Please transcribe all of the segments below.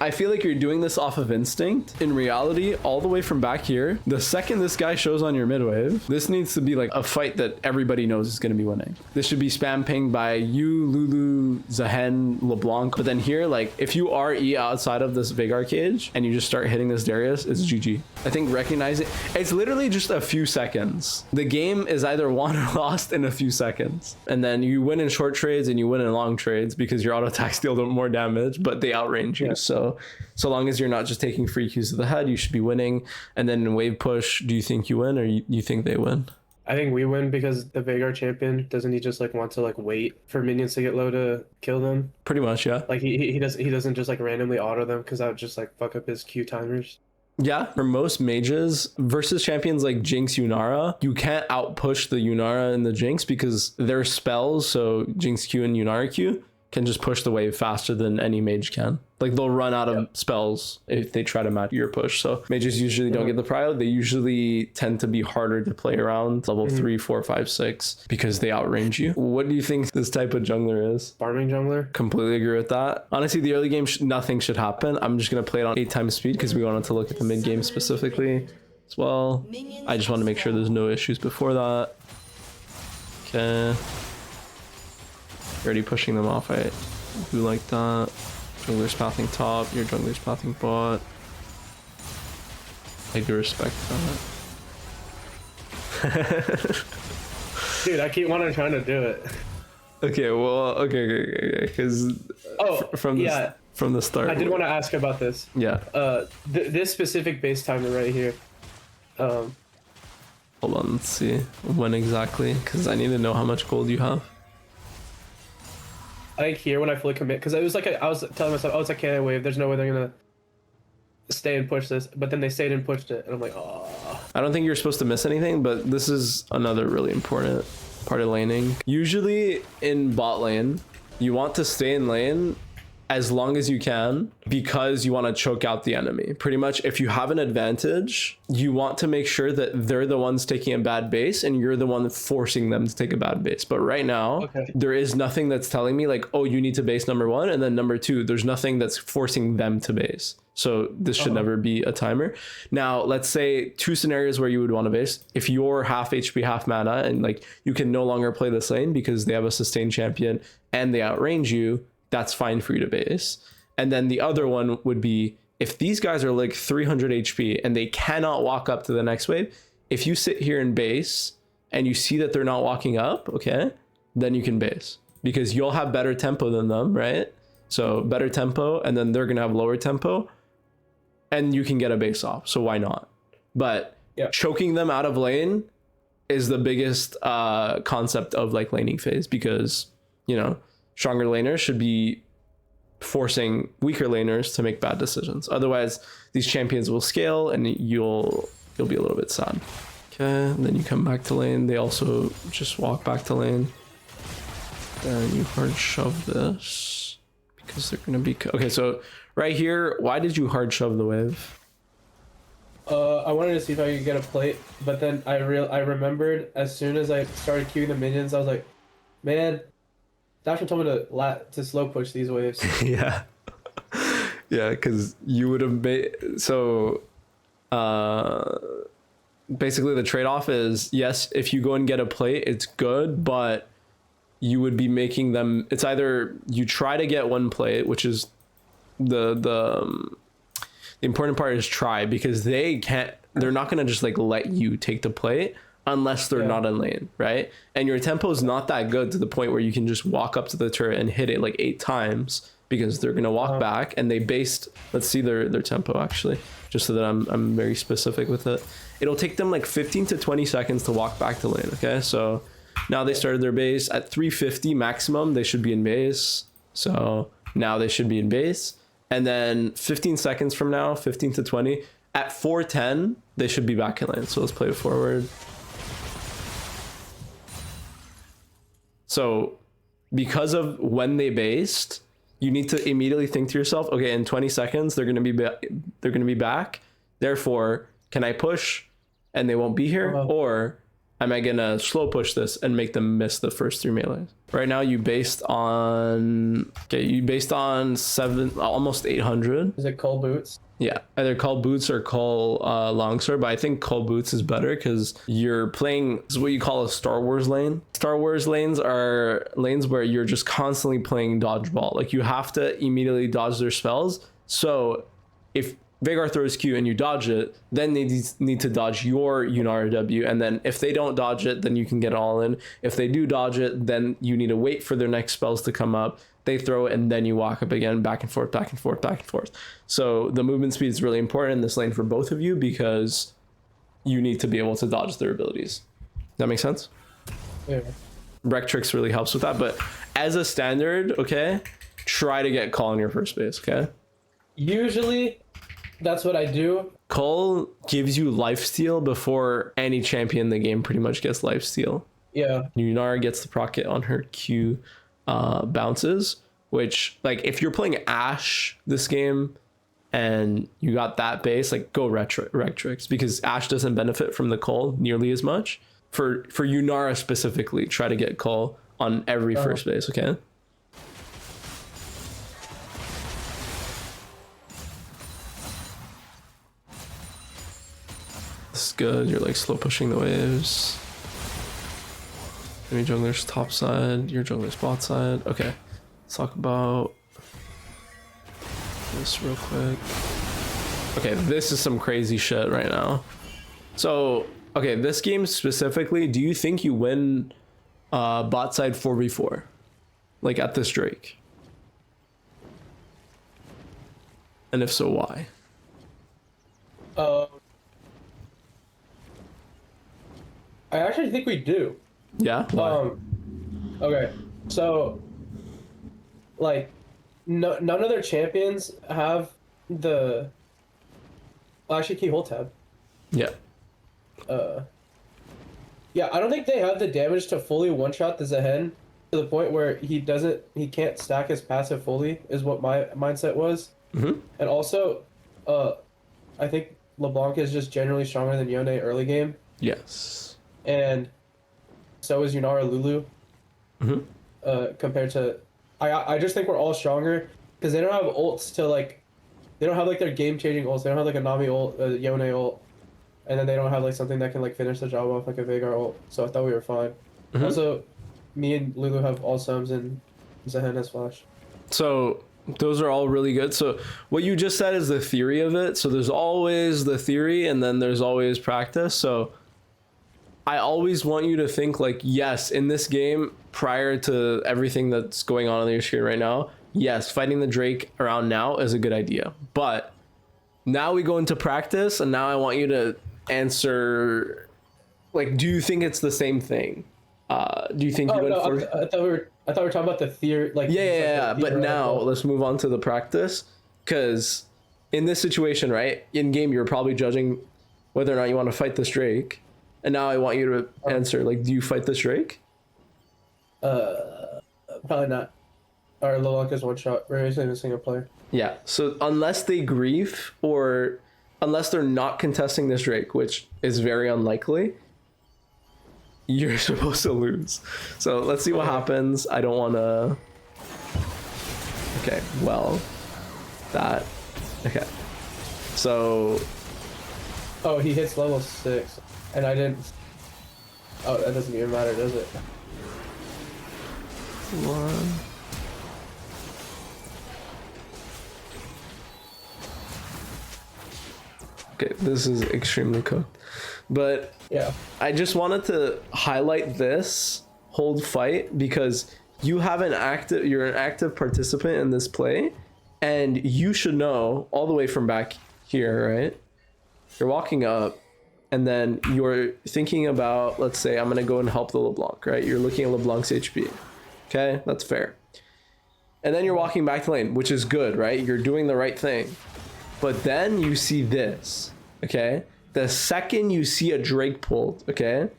I feel like you're doing this off of instinct. In reality, all the way from back here, the second this guy shows on your mid wave, this needs to be like a fight that everybody knows is going to be winning. This should be spam pinged by you, Lulu, Zahen, LeBlanc. But then here, like if you RE outside of this Veigar cage and you just start hitting this Darius, it's GG. I think recognize it. It's literally just a few seconds. The game is either won or lost in a few seconds. And then you win in short trades and you win in long trades because your auto attacks deal more damage, but they outrange you. So long as you're not just taking free Qs to the head, you should be winning. And then in wave push, do you think you win or you think they win? I think we win because the Veigar champion, doesn't he just like want to like wait for minions to get low to kill them? Pretty much, yeah. Like he doesn't just like randomly auto them because that would just like fuck up his Q timers. Yeah, for most mages versus champions like Jinx, Yunara, you can't outpush the Yunara and the Jinx because their spells, so Jinx Q and Yunara Q, can just push the wave faster than any mage can. Like they'll run out of spells if they try to match your push. So mages usually don't get the prio. They usually tend to be harder to play around level 3, 4, 5, 6 because they outrange you. What do you think this type of jungler is? Farming jungler? Completely agree with that. Honestly, the early game, nothing should happen. I'm just going to play it on 8 times speed because we wanted to look at the mid game specifically as well. I just want to make sure there's no issues before that. Okay. You're already pushing them off. I do like that. Jungler's pathing top, your jungler's pathing bot. I do respect that. Dude, I keep wanting trying to do it. Okay, well, okay, because from the start. I did want to ask about this. Yeah. This specific base timer right here. Hold on, let's see when exactly, because I need to know how much gold you have. I think here when I fully commit, because it was like I was telling myself, oh, it's a cannon wave. There's no way they're gonna stay and push this, but then they stayed and pushed it, and I'm like, oh. I don't think you're supposed to miss anything, but this is another really important part of laning. Usually in bot lane, you want to stay in lane as long as you can because you want to choke out the enemy. Pretty much if you have an advantage, you want to make sure that they're the ones taking a bad base and you're the one forcing them to take a bad base. But right now, there is nothing that's telling me like, oh, you need to base number 1, and then number 2, there's nothing that's forcing them to base. So this should never be a timer. Now, let's say 2 scenarios where you would want to base. If you're half HP, half mana, and like you can no longer play this lane because they have a sustained champion and they outrange you, that's fine for you to base. And then the other one would be if these guys are like 300 HP and they cannot walk up to the next wave, if you sit here and base and you see that they're not walking up, okay, then you can base because you'll have better tempo than them, right? So better tempo, and then they're gonna have lower tempo and you can get a base off. So why not? But choking them out of lane is the biggest concept of like laning phase because, you know, stronger laners should be forcing weaker laners to make bad decisions. Otherwise, these champions will scale and you'll be a little bit sad. Okay, and then you come back to lane. They also just walk back to lane. Then you hard shove this because they're gonna be okay. So right here, why did you hard shove the wave? I wanted to see if I could get a plate, but then I remembered as soon as I started queuing the minions, I was like, man, Dasher told me to slow push these waves. Yeah, because you would have made so. Basically, the trade-off is yes, if you go and get a plate, it's good, but you would be making them. It's either you try to get one plate, which is the important part is try because they're not gonna just like let you take the plate unless they're not in lane, right? And your tempo is not that good to the point where you can just walk up to the turret and hit it like 8 times because they're gonna walk back and they based. Let's see their tempo actually, just so that I'm very specific with it. It'll take them like 15 to 20 seconds to walk back to lane. Okay, so now they started their base at 350 maximum. They should be in base. So now they should be in base. And then 15 seconds from now, 15 to 20, at 410, they should be back in lane. So let's play it forward. So because of when they based, you need to immediately think to yourself, okay, in 20 seconds, they're going to be back. Therefore, can I push and they won't be here? Or am I gonna slow push this and make them miss the first 3 melees? Right now you based on seven, almost 800. Is it Cole Boots? Yeah, either call boots or call longsword, but I think call boots is better because you're playing is what you call a Star Wars lane. Star Wars lanes are lanes where you're just constantly playing dodgeball. Like you have to immediately dodge their spells. So if Veigar throws Q and you dodge it, then they need to dodge your Yunara W, and then if they don't dodge it, then you can get all in. If they do dodge it, then you need to wait for their next spells to come up. They throw it and then you walk up again, back and forth, back and forth, back and forth. So the movement speed is really important in this lane for both of you because you need to be able to dodge their abilities. That makes sense? Yeah. Rectrix really helps with that, but as a standard, okay, try to get call in your first base, okay? Usually, that's what I do. Call gives you lifesteal before any champion in the game pretty much gets lifesteal. Yeah. Yunara gets the proc on her Q bounces, which like if you're playing Ashe this game and you got that base, like go Rectrix because Ashe doesn't benefit from the call nearly as much. For Yunara specifically, try to get call on every first base, okay? This is good. You're like slow pushing the waves. Enemy jungler's top side, your jungler's bot side. Okay, let's talk about this real quick. Okay, this is some crazy shit right now. So, okay, this game specifically, do you think you win bot side 4v4? Like at this Drake? And if so, why? I actually think we do. Yeah? Why? Okay, so like none of their champions have the actually can you hold tab? Yeah. Yeah, I don't think they have the damage to fully one-shot the Zehen to the point where he can't stack his passive fully is what my mindset was. Mm-hmm. And also I think LeBlanc is just generally stronger than Yone early game, Yes. and so is Yunara Lulu. Mm-hmm. Compared to, I just think we're all stronger because they don't have ults to like, they don't have like their game changing ults. They don't have like a Nami ult, a Yone ult, and then they don't have like something that can like finish the job off like a Veigar ult. So I thought we were fine. Mm-hmm. Also, me and Lulu have all sums and Zehen has flash. So those are all really good. So what you just said is the theory of it. So there's always the theory and then there's always practice. So I always want you to think like, yes, in this game, prior to everything that's going on your screen right now, yes, fighting the Drake around now is a good idea. But now we go into practice and now I want you to answer, like, do you think it's the same thing? Do you think you went first? I thought we were talking about the theory. Like Yeah. like But now let's move on to the practice, because in this situation, right, in game, you're probably judging whether or not you want to fight this Drake. And now I want you to answer, like, do you fight this Drake? Probably not. Our LeBlanc is one shot. We're using a single player. Yeah. So unless they grief or unless they're not contesting this Drake, which is very unlikely, you're supposed to lose. So let's see what happens. I don't want to. Okay. Well, that. Okay. So. Oh, he hits level 6, and I didn't. Oh, that doesn't even matter, does it? One. Okay, this is extremely cooked. But Yeah. I just wanted to highlight this hold fight because you're an active participant in this play, and you should know all the way from back here, right? You're walking up and then you're thinking about, let's say I'm gonna go and help the LeBlanc, right? You're looking at LeBlanc's HP. Okay, that's fair. And then you're walking back to lane, which is good, right? You're doing the right thing. But then you see this, okay? The second you see a Drake pulled, okay?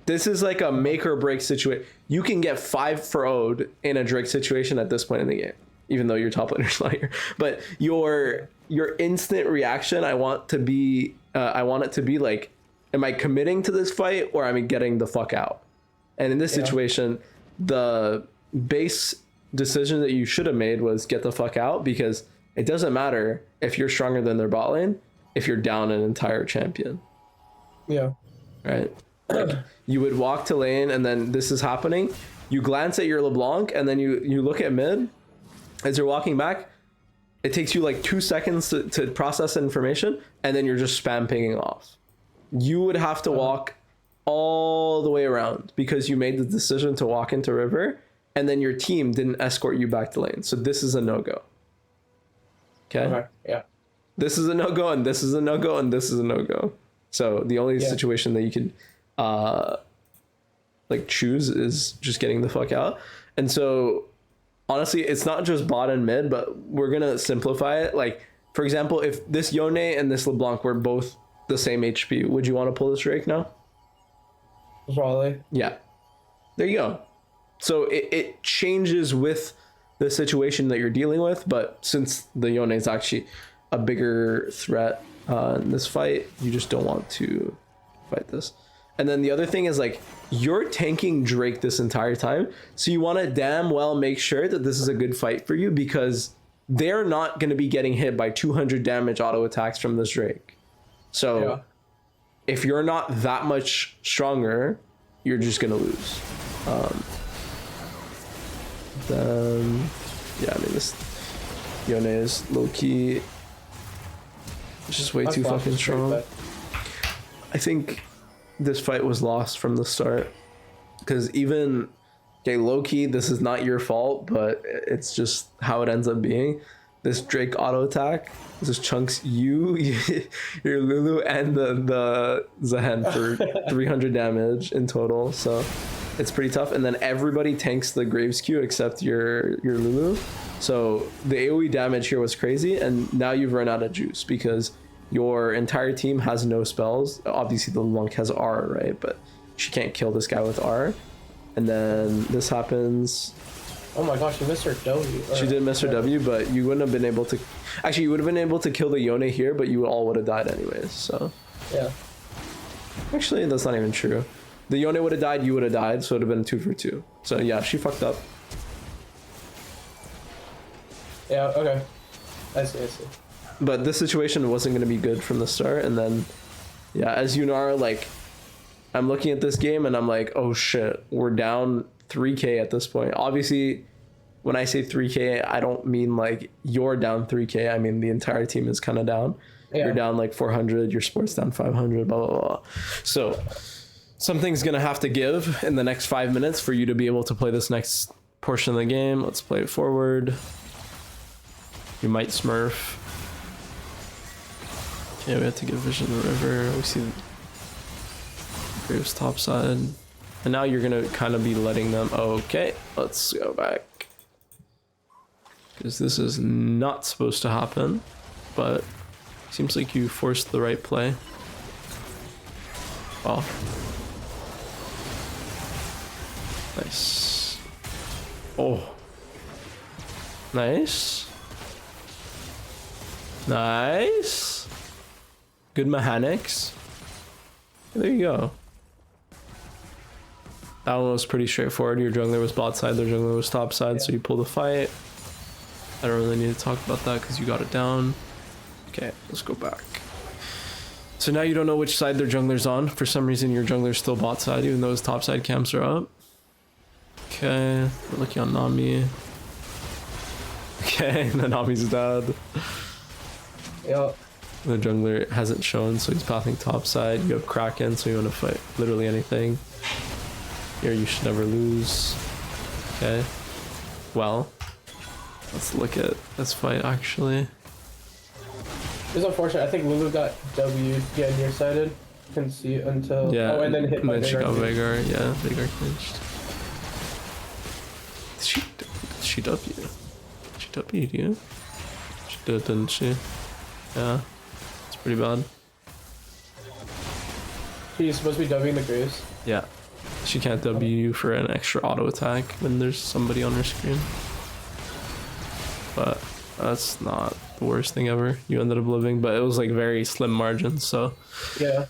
This is like a make or break situation. You can get 5 for Ode in a Drake situation at this point in the game, even though your top laner's not here. But your instant reaction, I want it to be like, am I committing to this fight or am I getting the fuck out? And in this situation, the base decision that you should have made was get the fuck out, because it doesn't matter if you're stronger than their bot lane if you're down an entire champion. Yeah. Right? Like, you would walk to lane, and then this is happening. You glance at your LeBlanc, and then you look at mid. As you're walking back, it takes you like 2 seconds to process information, and then you're just spam pinging off. You would have to walk all the way around because you made the decision to walk into river, and then your team didn't escort you back to lane. So this is a no-go. Okay? Yeah. This is a no-go, and this is a no-go, and this is a no-go. So the only situation that you could like choose is just getting the fuck out. And so honestly, it's not just bot and mid, but we're gonna simplify it. Like, for example, if this Yone and this LeBlanc were both the same HP, would you want to pull this Drake now? Probably. Yeah. There you go. So it changes with the situation that you're dealing with, but since the Yone is actually a bigger threat in this fight, you just don't want to fight this. And then the other thing is, like, you're tanking Drake this entire time, so you want to damn well make sure that this is a good fight for you, because they're not going to be getting hit by 200 damage auto attacks from this Drake. So if you're not that much stronger, you're just going to lose. Then yeah, I mean, this Yone is low-key just way too fucking strong. I think this fight was lost from the start, because even, okay, low-key, this is not your fault, but it's just how it ends up being. This Drake auto attack just chunks you, your Lulu, and the Zahen for 300 damage in total. So it's pretty tough. And then everybody tanks the Graves Q except your Lulu. So the AoE damage here was crazy, and now you've run out of juice because your entire team has no spells. Obviously the Monk has R, right? But she can't kill this guy with R. And then this happens. Oh my gosh, you missed her W. She did miss her W, but you wouldn't have been able to. Actually, you would have been able to kill the Yone here, but you all would have died anyways. So yeah. Actually, that's not even true. The Yone would have died, you would have died, so it would have been 2 for 2. So yeah, she fucked up. Yeah. Okay. I see. But this situation wasn't going to be good from the start, and then yeah, as Yunar, like, I'm looking at this game and I'm like, oh shit, we're down 3k at this point. Obviously, when I say 3k, I don't mean like you're down 3k. I mean the entire team is kind of down. Yeah. You're down like 400, your sport's down 500, blah, blah, blah. So something's going to have to give in the next 5 minutes for you to be able to play this next portion of the game. Let's play it forward. You might smurf. Okay, we have to get vision of the river. We see Graves top side. And now you're going to kind of be letting them... Okay, let's go back. Because this is not supposed to happen. But seems like you forced the right play. Oh. Nice. Oh. Nice. Nice. Good mechanics. There you go. That one was pretty straightforward. Your jungler was bot side, their jungler was top side, so you pull the fight. I don't really need to talk about that because you got it down. Okay, let's go back. So now you don't know which side their jungler's on. For some reason, your jungler's still bot side, even though his top side camps are up. Okay, we're looking on Nami. Okay, and then Nami's dead. Yeah. The jungler hasn't shown, so he's pathing top side. You have Kraken, so you want to fight literally anything. Here, you should never lose. Okay. Well, let's look at this fight, actually. It's unfortunate. I think Lulu got W get nearsighted. Couldn't see it until... Yeah, oh, and then hit by and then she got Veigar. Veigar. Yeah, Veigar clinched. She W. She W'd you? She did, didn't she? Yeah. It's pretty bad. He's supposed to be Wing the Graves. Yeah. She can't W you for an extra auto attack when there's somebody on her screen. But that's not the worst thing ever. You ended up living, but it was like very slim margins, so... Yeah.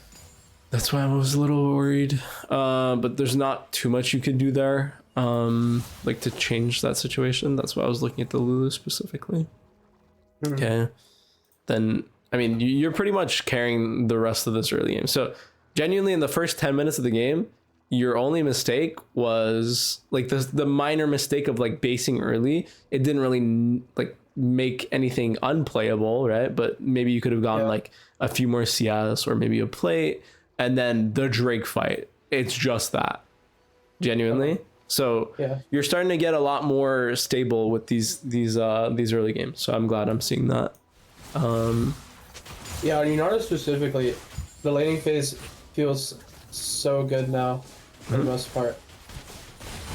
That's why I was a little worried. But there's not too much you can do there. Like to change that situation. That's why I was looking at the Lulu specifically. Okay. Then I mean you're pretty much carrying the rest of this early game. So genuinely in the first 10 minutes of the game, your only mistake was like the minor mistake of like basing early. It didn't really like make anything unplayable, right? But maybe you could have gone like a few more CS or maybe a plate, and then the Drake fight. It's just that, genuinely. So you're starting to get a lot more stable with these early games. So I'm glad I'm seeing that. Yeah, on Yunara specifically, the laning phase feels so good now for the most part.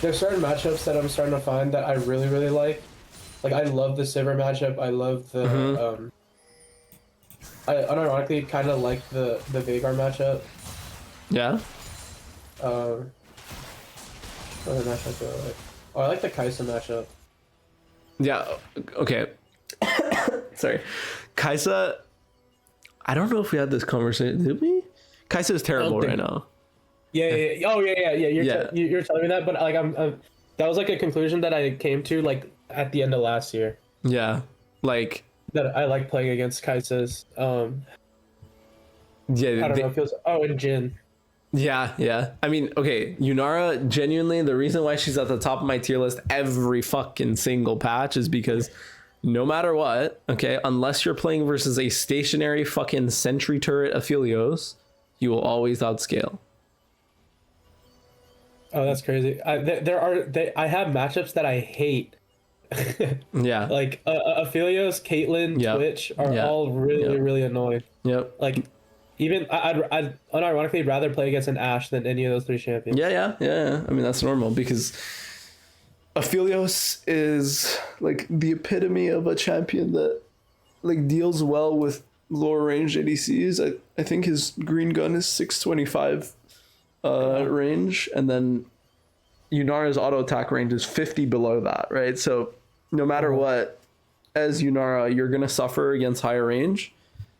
There's certain matchups that I'm starting to find that I really, really like. Like, I love the Sivir matchup. I love the, I unironically kind of like the Veigar matchup. Yeah. What other matchup do I like? Oh, I like the Kai'Sa matchup. Yeah. Okay. Sorry. Kai'Sa, I don't know if we had this conversation. Did we? Kai'Sa is terrible right now. Yeah. Oh, yeah. You're telling me that, but like I'm that was like a conclusion that I came to like at the end of last year. Yeah. Like that I like playing against Kai'Sa's. Yeah. I don't know. It feels. Oh, and Jin. Yeah. I mean, okay, Yunara, genuinely, the reason why she's at the top of my tier list every fucking single patch is because no matter what, okay, unless you're playing versus a stationary fucking sentry turret Aphelios, you will always outscale. Oh, that's crazy. I have matchups that I hate. Yeah. Like Aphelios, Caitlyn, Twitch are all really annoying. Yep. Like even I'd unironically rather play against an Ashe than any of those three champions. Yeah. I mean, that's normal because Aphelios is like the epitome of a champion that like deals well with lower range ADCs. I think his green gun is 625 range, and then Yunara's auto attack range is 50 below that, right? So no matter what, as Yunara, you're gonna suffer against higher range.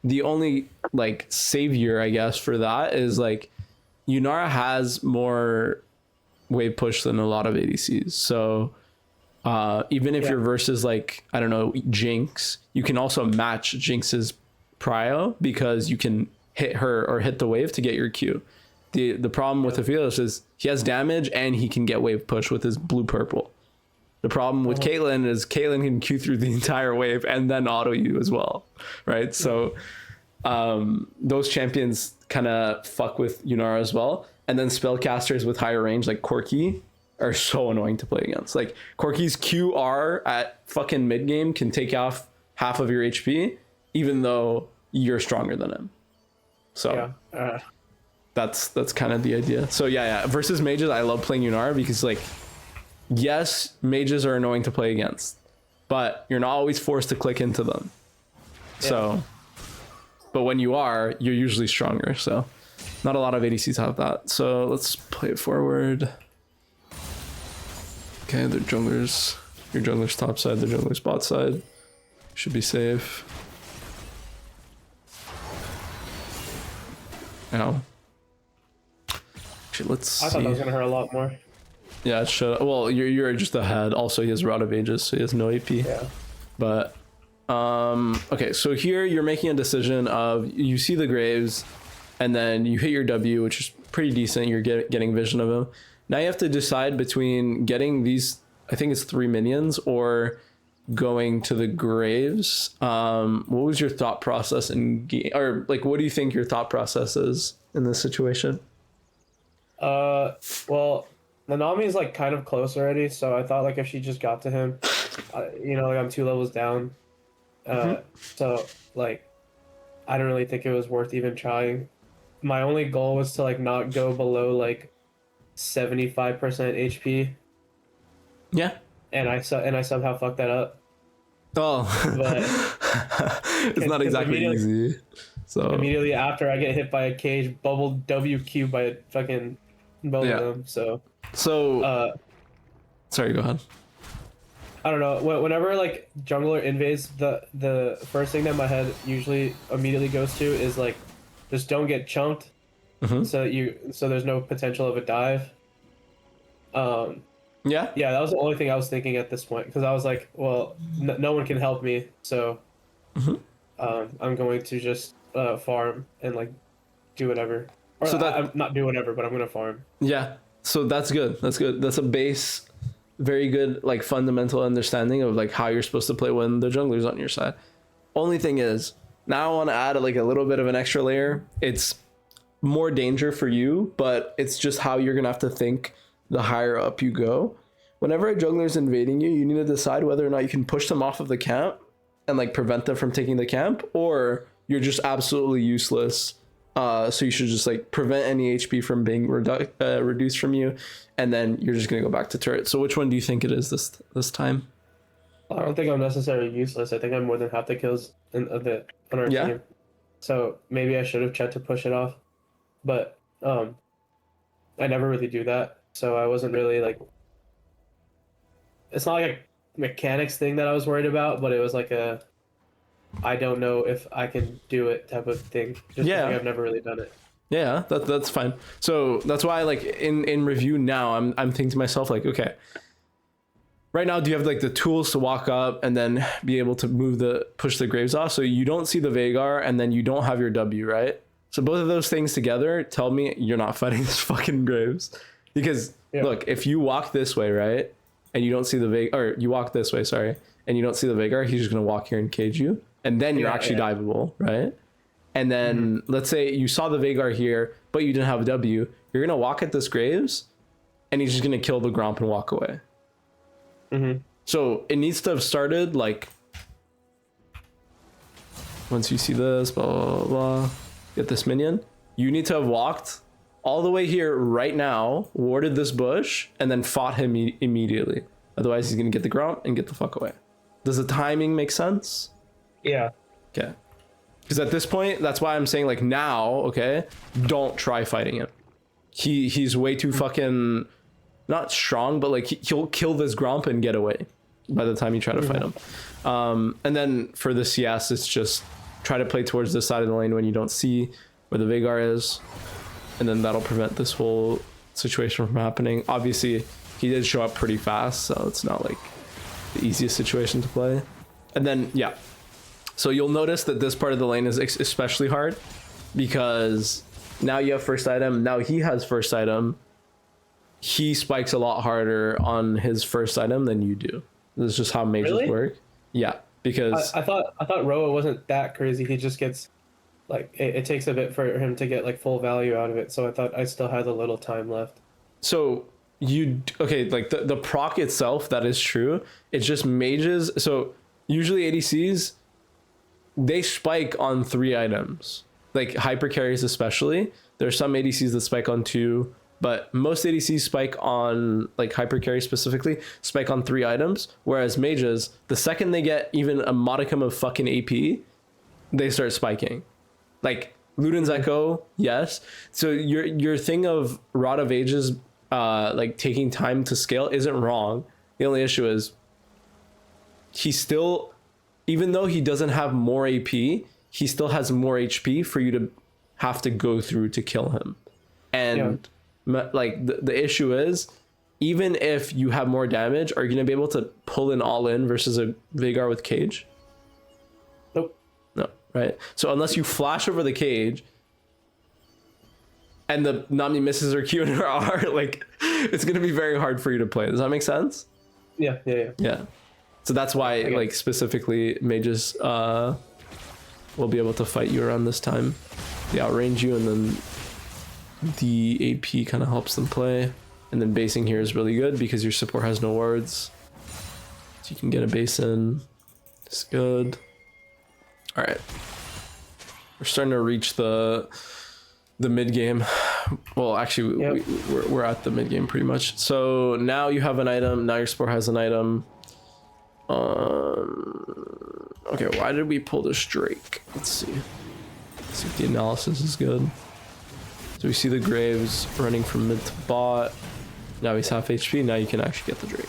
The only like savior, I guess, for that is like Yunara has more wave push than a lot of ADCs. So even if you're versus like, I don't know, Jinx, you can also match Jinx's prio because you can hit her or hit the wave to get your Q. The problem with Aphelios is he has damage and he can get wave push with his blue purple. The problem with Caitlyn is Caitlyn can Q through the entire wave and then auto you as well, right? So those champions kind of fuck with Yunara as well. And then spellcasters with higher range like Corki are so annoying to play against. Like Corki's QR at fucking mid game can take off half of your HP even though you're stronger than him. So that's kind of the idea. So yeah. Versus mages, I love playing Yunara because like, yes, mages are annoying to play against, but you're not always forced to click into them. So, but when you are, you're usually stronger. So not a lot of ADCs have that. So let's play it forward. Okay, the junglers, your jungler's top side, the jungler's bot side should be safe. Ow. Actually, let's see. I thought that was gonna hurt a lot more. Yeah, it should. Well, you're just ahead. Also, he has Rod of Ages, so he has no AP. Yeah. But okay, so here you're making a decision of you see the Graves, and then you hit your W, which is pretty decent. You're getting vision of him. Now you have to decide between getting these. I think it's 3 minions or going to the Graves. What was your thought process in game, or like what do you think your thought process is in this situation? Well, Nanami is like kind of close already, so I thought like if she just got to him, you know, like I'm 2 levels down. So like I don't really think it was worth even trying. My only goal was to like not go below like 75% HP. Yeah. And I somehow fucked that up. Oh, but it's not exactly easy. So immediately after I get hit by a cage, bubble WQ by a fucking both of them. So sorry, go ahead. I don't know. Whenever like jungler invades, the first thing that my head usually immediately goes to is like, just don't get chunked, so there's no potential of a dive. Yeah. Yeah, that was the only thing I was thinking at this point because I was like, well, no one can help me, so I'm going to just farm and like do whatever. Or So that I'm not do whatever, but I'm gonna farm. yeah. So that's good. That's good. That's a base, very good like fundamental understanding of like how you're supposed to play when the jungler's on your side. Only thing is, now I want to add like a little bit of an extra layer. It's more danger for you, but it's just how you're gonna have to think the higher up you go. Whenever a jungler is invading you, you need to decide whether or not you can push them off of the camp and like prevent them from taking the camp, or you're just absolutely useless. So you should just like prevent any HP from being reduced from you, and then you're just gonna go back to turret. So which one do you think it is this time? I don't think I'm necessarily useless. I think I'm more than half the kills on our team. So maybe I should have tried to push it off, but I never really do that. So I wasn't really like. It's not like a mechanics thing that I was worried about, but it was like a I don't know if I can do it type of thing. Just Yeah. I've never really done it. Yeah, that's fine. So that's why like in review now I'm thinking to myself like, okay, right now do you have like the tools to walk up and then be able to push the graves off so you don't see the Veigar and then you don't have your W, right? So both of those things together tell me you're not fighting this fucking graves. Because look, if you walk this way, right, and you don't see the Veigar, or you walk this way, sorry, and you don't see the Veigar, he's just gonna walk here and cage you, and then you're actually diveable, right? And then let's say you saw the Veigar here, but you didn't have a W, you're gonna walk at this graves, and he's just gonna kill the Gromp and walk away. So it needs to have started like once you see this, blah blah blah, get this minion. You need to have walked all the way here right now, warded this bush, and then fought him immediately. Otherwise, he's gonna get the Gromp and get the fuck away. Does the timing make sense? Yeah. Okay. Because at this point, that's why I'm saying like now, okay, don't try fighting him. He's way too fucking not strong, but like he'll kill this Gromp and get away by the time you try to fight him. And then for the CS, it's just try to play towards this side of the lane when you don't see where the Veigar is. And then that'll prevent this whole situation from happening. Obviously, he did show up pretty fast, so it's not like the easiest situation to play. And then, yeah. So you'll notice that this part of the lane is especially hard because now you have first item. Now he has first item. He spikes a lot harder on his first item than you do. This is just how mages work. Yeah, because I thought Roa wasn't that crazy. He just gets like it takes a bit for him to get like full value out of it. So I thought I still had a little time left. So okay, like the proc itself, that is true. It's just mages. So usually ADCs, they spike on 3 items. Like hyper carries especially. There's some ADCs that spike on 2, but most ADCs spike on, like hyper carry specifically, spike on 3 items. Whereas mages, the second they get even a modicum of fucking AP, they start spiking. Like Luden's Echo, yes. So your thing of Rod of Ages like taking time to scale isn't wrong. The only issue is he still, even though he doesn't have more AP, he still has more HP for you to have to go through to kill him. And like the issue is, even if you have more damage, are you going to be able to pull an all-in versus a Veigar with cage? Nope. No, right? So unless you flash over the cage and the Nami misses her Q and her R, like it's going to be very hard for you to play. Does that make sense? Yeah. So that's why like specifically mages will be able to fight you around this time. They outrange you, and then the AP kind of helps them play. And then basing here is really good because your support has no wards. So you can get a base in. It's good. All right. We're starting to reach the mid game. Well, actually, we're at the mid game pretty much. So now you have an item. Now your support has an item. Okay, why did we pull this Drake? Let's see. Let's see if the analysis is good. So we see the Graves running from mid to bot. Now he's half HP. Now you can actually get the Drake.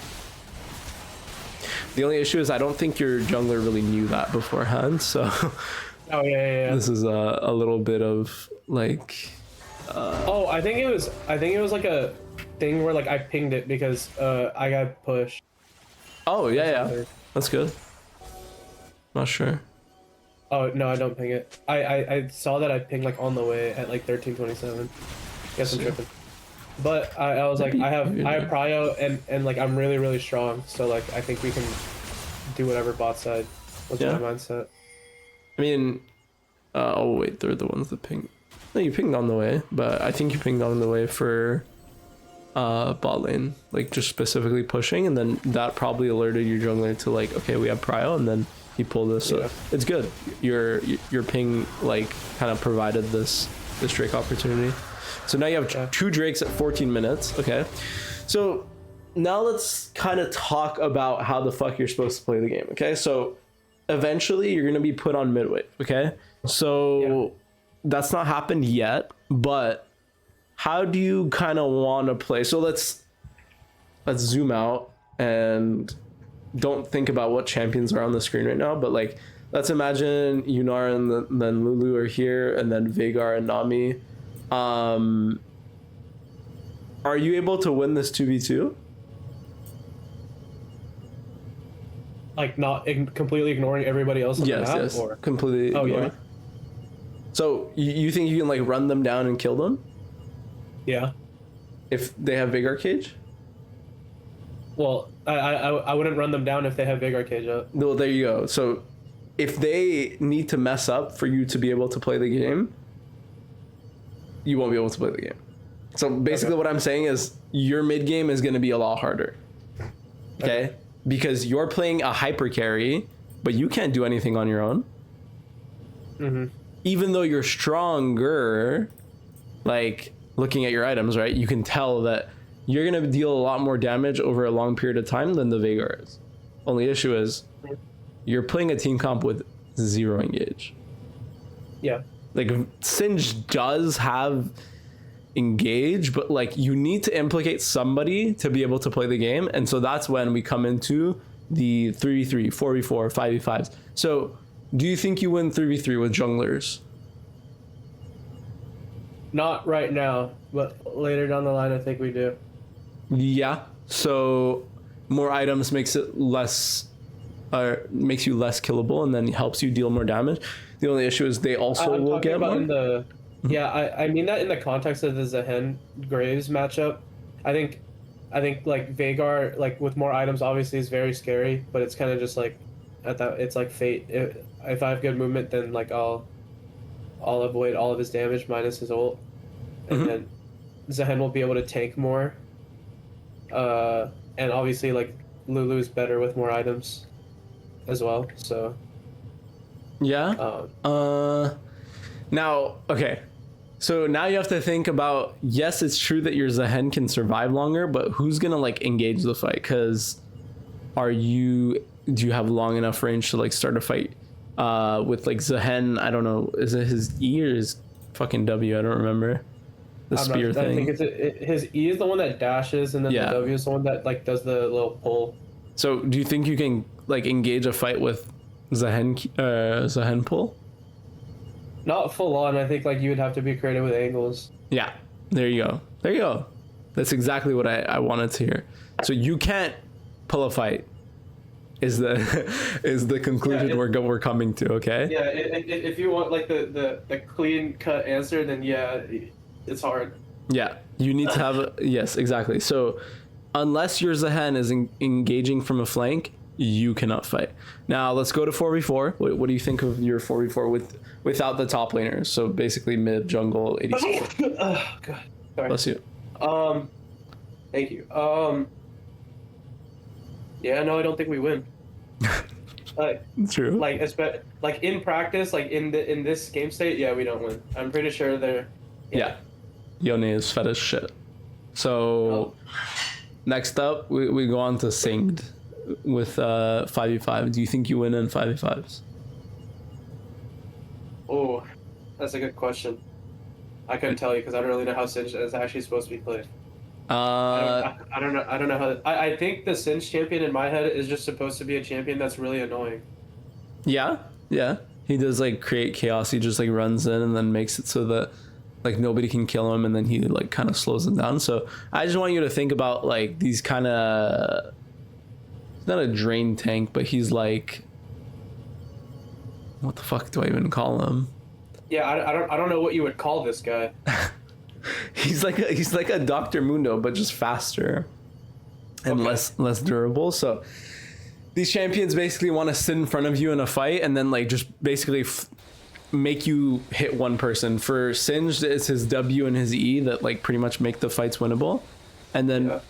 The only issue is I don't think your jungler really knew that beforehand. So Oh yeah. this is a little bit of like Oh, I think it was like a thing where like I pinged it because I got pushed. Oh yeah, something. that's good. Not sure. Oh no, I don't ping it. I saw that I pinged like on the way at like 13:27. Guess I'm tripping. But I was like Maybe- I have maybe you're prio and like I'm really strong, so like I think we can do whatever bot side was Yeah. my mindset. I mean, oh wait, they're the ones that ping. No, you pinged on the way, but I think you pinged on the way for bot lane, like just specifically pushing, and then that probably alerted your jungler to like, okay, we have prio, and then he pulled this. So Yeah. it's good. Your ping like kind of provided this Drake opportunity. So now you have Yeah. 2 Drakes at 14 minutes. Okay, so now let's kind of talk about how the fuck you're supposed to play the game. Okay, so eventually you're gonna be put on midway. Okay, so that's not happened yet, but how do you kind of want to play? So let's zoom out and don't think about what champions are on the screen right now, but like let's imagine Yunar and then Lulu are here, and then Veigar and Nami. Are you able to win this 2v2? Like not completely ignoring everybody else on Yes, the map, yes, or completely. Oh, yeah. ignore. So you think you can like run them down and kill them yeah. if they have Veigar cage? Well, I wouldn't run them down if they have big arcade up. Well, there you go. So if they need to mess up for you to be able to play the game, you won't be able to play the game. So basically Okay. what I'm saying is your mid game is going to be a lot harder. Okay? Because you're playing a hyper carry, but you can't do anything on your own. Mm-hmm. Even though you're stronger, like looking at your items, right? You can tell that you're going to deal a lot more damage over a long period of time than the Veigar is. Only issue is you're playing a team comp with 0 engage. Yeah. Like Singe does have engage, but like you need to implicate somebody to be able to play the game, and so that's when we come into the 3v3, 4v4, 5v5s. So do you think you win 3v3 with junglers? Not right now, but later down the line, I think we do. Yeah. So more items makes it less, makes you less killable, and then helps you deal more damage. The only issue is they also I'm will talking get about more. in the. Yeah, I mean that in the context of the Zehen Graves matchup. I think like Veigar, like with more items, obviously is very scary, but it's kind of just like at that it's like fate. If I have good movement, then like I'll avoid all of his damage minus his ult, and Mhm. then Zehen will be able to tank more. And obviously like Lulu's better with more items, as well. So Yeah. Now, okay. So now you have to think about, yes, it's true that your Zehen can survive longer, but who's gonna like engage the fight? Because do you have long enough range to like start a fight with like Zehen? I don't know, is it his E or his fucking W? I don't remember. The spear I think thing. his E is the one that dashes, and then Yeah. the W is the one that like does the little pull. So do you think you can like engage a fight with Zehen pull? Not full on. I think like you would have to be creative with angles. Yeah, there you go. There you go. That's exactly what I wanted to hear. So you can't pull a fight. Is the is the conclusion Yeah, we're coming to? Okay. Yeah, if you want like the clean cut answer, then yeah, it's hard. Yeah, you need to have yes, exactly. So unless your Zehen is engaging from a flank, you cannot fight. Now let's go to 4v4. What do you think of your 4v4 without the top laners? So basically mid, jungle, ADC. Oh god. Sorry. Bless you. Thank you. Yeah, no, I don't think we win. It's true. Like in practice, like in this game state, yeah, we don't win. I'm pretty sure they're. Yeah. Yone is fetish shit. So next up, we go on to Singed with 5v5. Do you think you win in 5v5s? Oh, that's a good question. I couldn't tell you because I don't really know how Singe is actually supposed to be played. I don't know. I don't know how. I think the Singe champion in my head is just supposed to be a champion that's really annoying. Yeah. He does like create chaos. He just like runs in and then makes it so that like nobody can kill him, and then he like kind of slows them down. So I just want you to think about like these kind of, not a drain tank, but he's like, what the fuck do I even call him? Yeah, I don't know what you would call this guy. He's like a Dr. Mundo, but just faster and less durable. So these champions basically want to sit in front of you in a fight and then like just basically make you hit one person. For Singed, it's his W and his E that like pretty much make the fights winnable. And then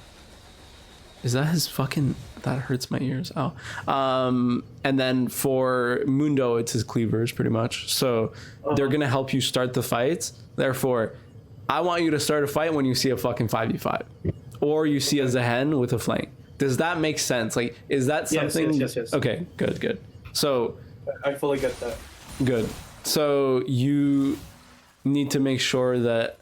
is that his fucking, that hurts my ears. Oh. And then for Mundo, it's his cleavers pretty much. So they're gonna help you start the fights. Therefore, I want you to start a fight when you see a fucking 5v5 or you see a Zehen with a flank. Does that make sense? Like, is that something? Yes. Okay, good. So I fully get that. good. So you need to make sure that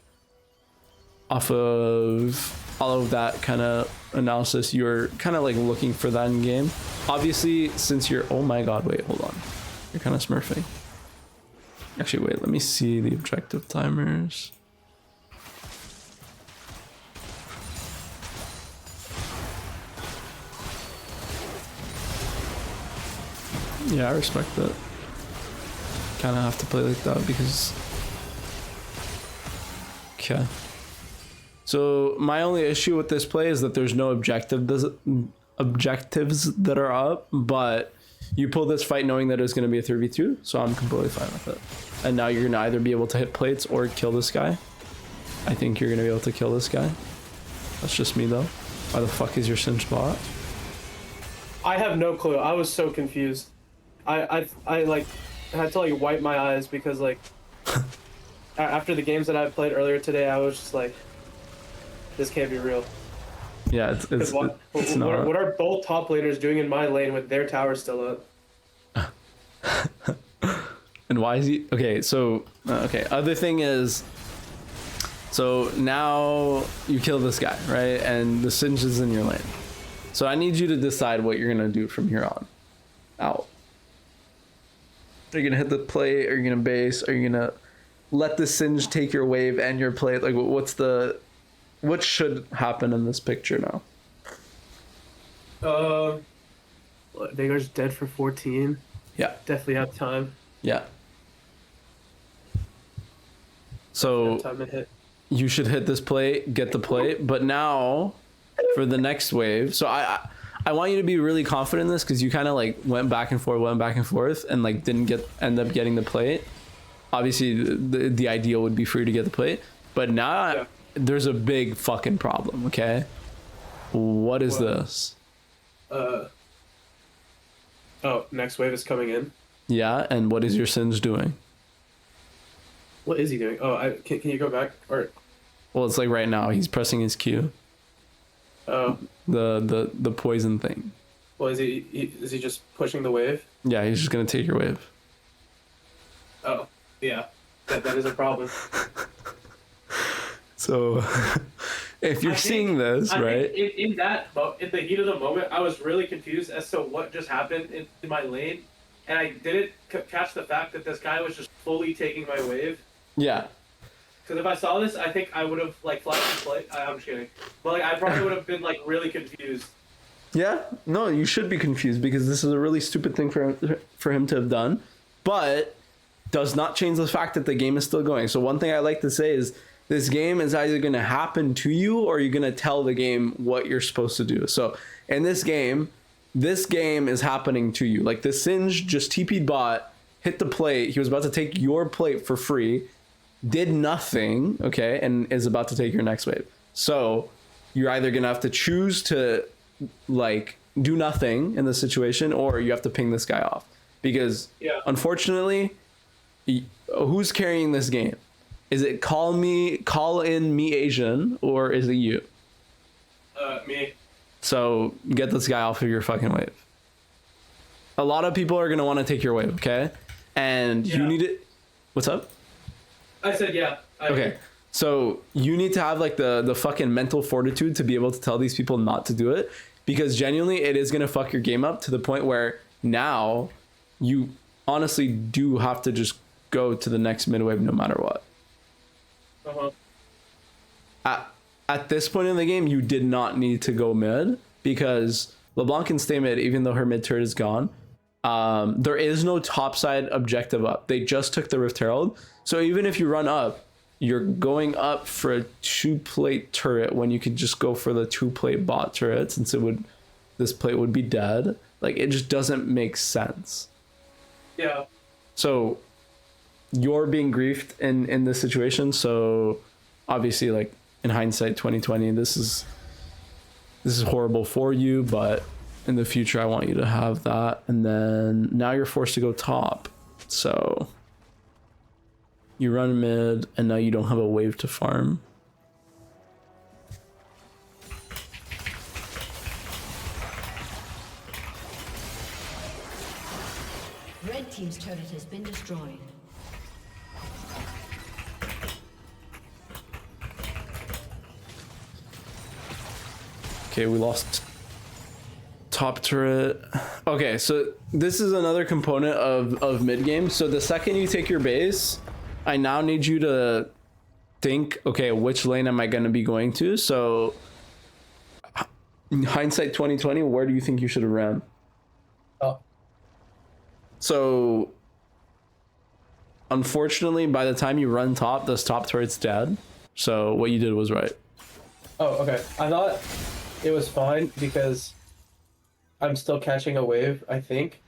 off of all of that kind of analysis, you're kind of like looking for that in game. Obviously, since you're, oh my god, wait, hold on. You're kind of smurfing. Actually, wait, let me see the objective timers. Yeah, I respect that. Kind of have to play like that because... Okay. So my only issue with this play is that there's no objectives that are up, but you pull this fight knowing that it's going to be a 3v2, so I'm completely fine with it. And now you're going to either be able to hit plates or kill this guy. I think you're going to be able to kill this guy. That's just me though. Why the fuck is your Singed bot? I have no clue. I was so confused. I like had to like wipe my eyes because like after the games that I played earlier today, I was just like, this can't be real. Yeah, it's what not. What are both top laners doing in my lane with their tower still up? And why is he okay? So okay, other thing is, so now you kill this guy, right? And the Singed is in your lane. So I need you to decide what you're gonna do from here on out. Are you gonna hit the plate? Are you gonna base? Are you gonna let the Singed take your wave and your plate? Like, what should happen in this picture now? Veigar's dead for 14. Yeah. Definitely have time. Yeah. So Time to hit. you should hit this plate, get the plate, but now for the next wave. So I want you to be really confident in this because you kind of like went back and forth and like didn't end up getting the plate. Obviously the ideal would be for you to get the plate, but now there's a big fucking problem. Okay, what is this? Next wave is coming in. Yeah, and what is your Singed doing? What is he doing? Can you go back? Or Well, it's like right now he's pressing his Q. oh, The poison thing. well, is he just pushing the wave? Yeah, he's just gonna take your wave. Oh, yeah, that is a problem. So if you're seeing this, right? In the heat of the moment, I was really confused as to what just happened in my lane, and I didn't catch the fact that this guy was just fully taking my wave. Yeah. Because if I saw this, I think I would have like flashed and play. I'm just kidding, but like I probably would have been like really confused. Yeah, no, you should be confused because this is a really stupid thing for him to have done, but does not change the fact that the game is still going. So one thing I like to say is this game is either going to happen to you or you're going to tell the game what you're supposed to do. So in this game is happening to you. Like the Singed just TP'd bot, hit the plate. He was about to take your plate for free, did nothing, okay, and is about to take your next wave. So you're either going to have to choose to like do nothing in the situation or you have to ping this guy off because unfortunately, who's carrying this game? Is it call in me Asian or is it you? Me. So get this guy off of your fucking wave. A lot of people are gonna want to take your wave, okay? And you need it. What's up? I said yeah. Okay. So you need to have like the fucking mental fortitude to be able to tell these people not to do it because genuinely it is gonna fuck your game up to the point where now you honestly do have to just go to the next mid wave no matter what. Uh-huh. At, at this point in the game, you did not need to go mid because LeBlanc can stay mid even though her mid turret is gone. There is no topside objective up. They just took the Rift Herald. So even if you run up, you're going up for a 2-plate turret when you could just go for the 2-plate bot turret since this plate would be dead. Like, it just doesn't make sense. Yeah. So you're being griefed in this situation. So obviously, like, in hindsight 2020, this is horrible for you, but in the future I want you to have that. And then now you're forced to go top, so you run mid and now you don't have a wave to farm. Red team's turret has been destroyed. Okay, we lost top turret. Okay, so this is another component of mid game. So the second you take your base, I now need you to think, okay, which lane am I going to be going to? So in hindsight 2020, where do you think you should have ran? Oh. So unfortunately, by the time you run top, this top turret's dead. So what you did was right. Oh, okay. I thought it was fine because I'm still catching a wave, I think.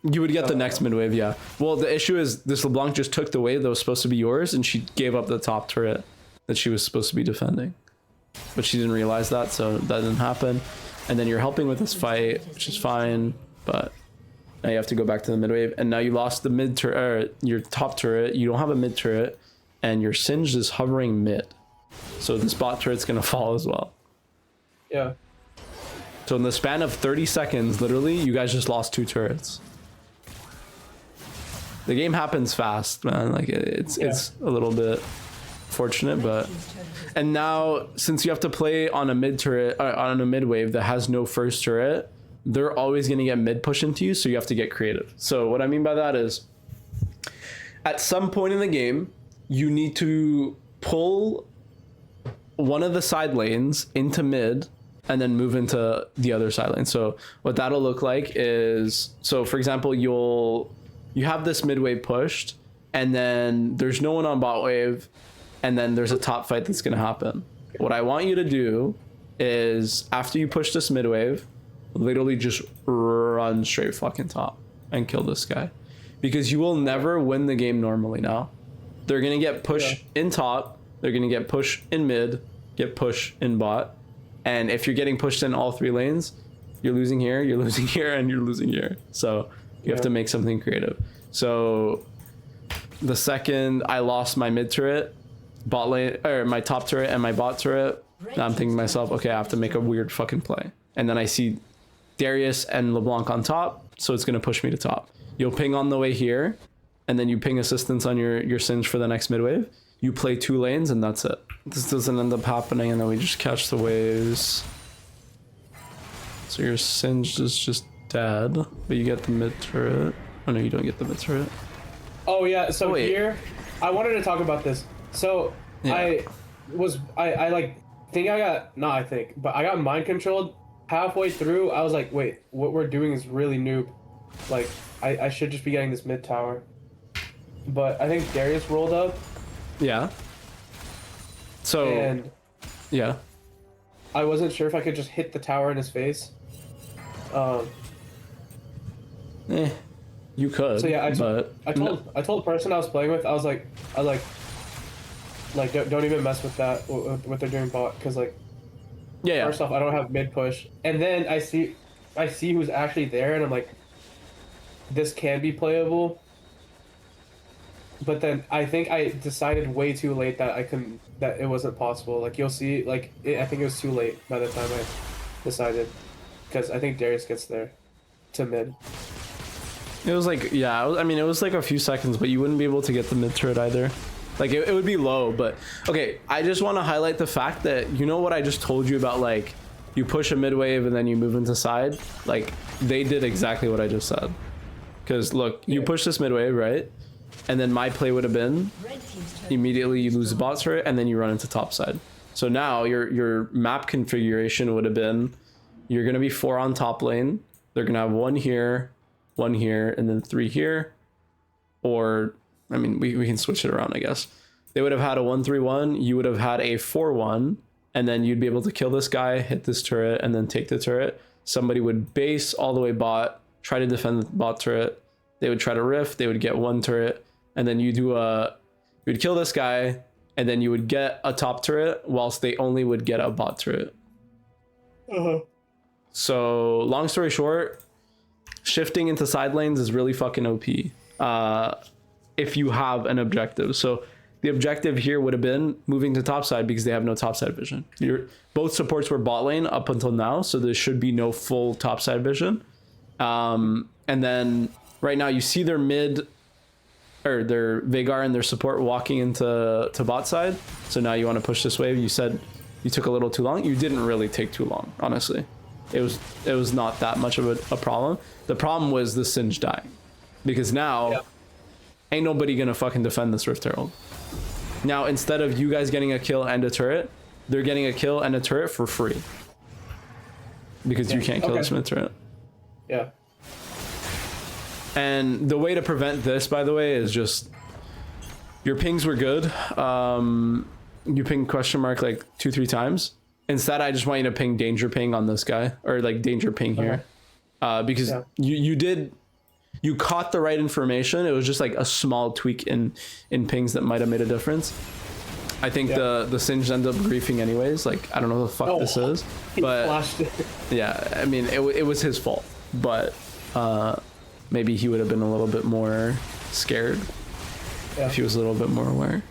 You would get the next mid wave, yeah. Well, the issue is this LeBlanc just took the wave that was supposed to be yours and she gave up the top turret that she was supposed to be defending. But she didn't realize that, so that didn't happen. And then you're helping with this fight, which is fine, but now you have to go back to the mid wave. And now you lost the mid turret, your top turret, you don't have a mid turret, and your Singed is hovering mid. So this bot turret's gonna fall as well. Yeah. So in the span of 30 seconds, literally, you guys just lost 2 turrets. The game happens fast, man. Like it's a little bit fortunate, but and now since you have to play on a mid turret on a mid wave that has no first turret, they're always going to get mid push into you, so you have to get creative. So what I mean by that is at some point in the game, you need to pull one of the side lanes into mid and then move into the other side lane. So what that'll look like is, so for example, you have this mid wave pushed and then there's no one on bot wave and then there's a top fight that's going to happen. What I want you to do is after you push this mid wave, literally just run straight fucking top and kill this guy, because you will never win the game normally. Now they're going to get push in top, they're going to get push in mid, get push in bot. And if you're getting pushed in all 3 lanes, you're losing here, you're losing here, and you're losing here. So you have to make something creative. So the second I lost my mid turret, bot lane, or my top turret and my bot turret, I'm thinking to myself, okay, I have to make a weird fucking play. And then I see Darius and LeBlanc on top, so it's gonna push me to top. You'll ping on the way here, and then you ping assistance on your Singed for the next mid wave. You play 2 lanes and that's it. This doesn't end up happening, and then we just catch the waves. So your Singed is just dead, but you get the mid turret. Oh no, you don't get the mid turret. Oh yeah, so here, I wanted to talk about this. So I like think I got, not I think, but I got mind controlled halfway through. I was like, wait, what we're doing is really noob. Like, I should just be getting this mid tower. But I think Darius rolled up. Yeah. So, and yeah. I wasn't sure if I could just hit the tower in his face. You could. So yeah, I told no. the person I was playing with, I was like, don't even mess with that, what they're doing bot, because like, first off, I don't have mid push, and then I see who's actually there, and I'm like, this can be playable. But then I think I decided way too late that that it wasn't possible. Like you'll see, like I think it was too late by the time I decided, because I think Darius gets there to mid. It was like, I mean, it was like a few seconds, but you wouldn't be able to get the mid turret either. Like it would be low, but okay. I just want to highlight the fact that, you know what I just told you about, like you push a mid wave and then you move into side. Like they did exactly what I just said. Because look, you push this mid wave, right? And then my play would have been, immediately you lose the bot turret, and then you run into top side. So now your map configuration would have been, you're going to be 4 on top lane. They're going to have 1 here, 1 here, and then 3 here. Or, I mean, we can switch it around, I guess. They would have had a 1-3-1. You would have had a 4-1. And then you'd be able to kill this guy, hit this turret, and then take the turret. Somebody would base all the way bot, try to defend the bot turret. They would try to rift. They would get 1 turret. And then you would kill this guy, and then you would get a top turret, whilst they only would get a bot turret. So long story short, shifting into side lanes is really fucking OP if you have an objective. So the objective here would have been moving to top side because they have no top side vision. Both supports were bot lane up until now, so there should be no full top side vision. And then right now you see their mid, or their Veigar and their support walking into bot side. So now you want to push this wave. You said you took a little too long. You didn't really take too long, honestly. It was not that much of a problem. The problem was the Singe dying, because now ain't nobody gonna fucking defend this Rift Herald. Now instead of you guys getting a kill and a turret, they're getting a kill and a turret for free, because you can't kill this mid turret. Yeah. And the way to prevent this, by the way, is just, your pings were good. You ping question mark like 2-3 times. Instead, I just want you to ping danger ping on this guy, or like danger ping here. Because you caught the right information. It was just like a small tweak in pings that might have made a difference. I think the Singe ended up griefing anyways. Like, I don't know what the fuck this is, but yeah, I mean, it was his fault, but maybe he would have been a little bit more scared if he was a little bit more aware.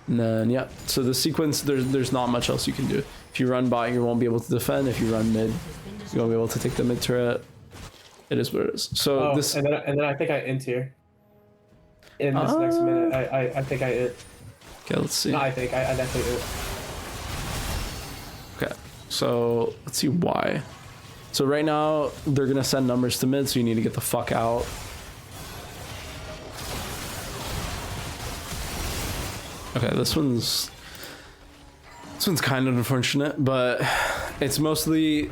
And then so the sequence, there's not much else you can do. If you run bot, you won't be able to defend. If you run mid, you won't be able to take the mid turret. It is what it is. So this, and then I think I int here. In this next minute, I think I int. Okay, let's see. No, I definitely int. Okay, so let's see why. So right now they're gonna send numbers to mid, so you need to get the fuck out. Okay, this one's kind of unfortunate, but it's mostly